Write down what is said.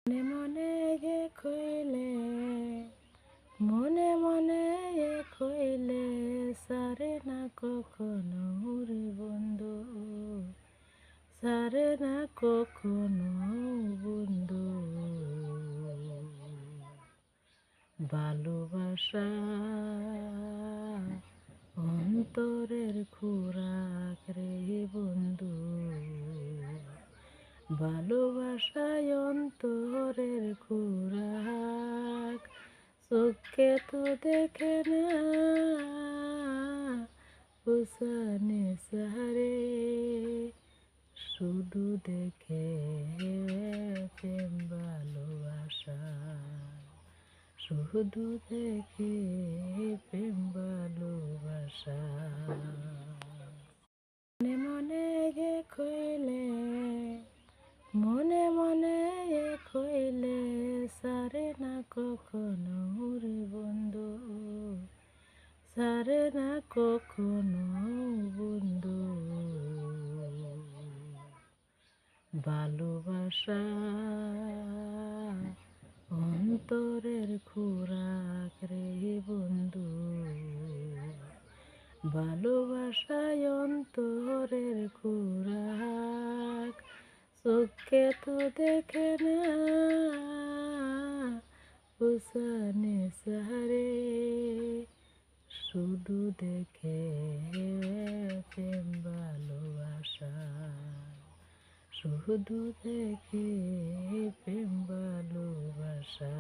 মনে মনে কইলে, মনে মনে কইলে সারে না কখনো রে বন্ধু, সারে না কখনো বন্ধু। ভালোবাসা অন্তরের খোরাক রে বন্ধু, ভালোবাসায় অন্তরের খোরাক। চোখে তো দেখে না উসানে সারে, শুধু দেখে প্রেম ভালোবাসা, শুধু দেখে প্রেম ভালোবাসা। মনে মনে কইলে, মনে মনে কইলে সারে না কখনো রে বন্ধু, সারে না কখনো বন্ধু। ভালোবাসা অন্তরের খোরাক রে বন্ধু, ভালোবাসায় অন্তরের খোরাক। চোখে তো দেখে না উসানে সারে, শুধু দেখে প্রেম ভালোবাসা, শুধু দেখে প্রেম ভালোবাসা।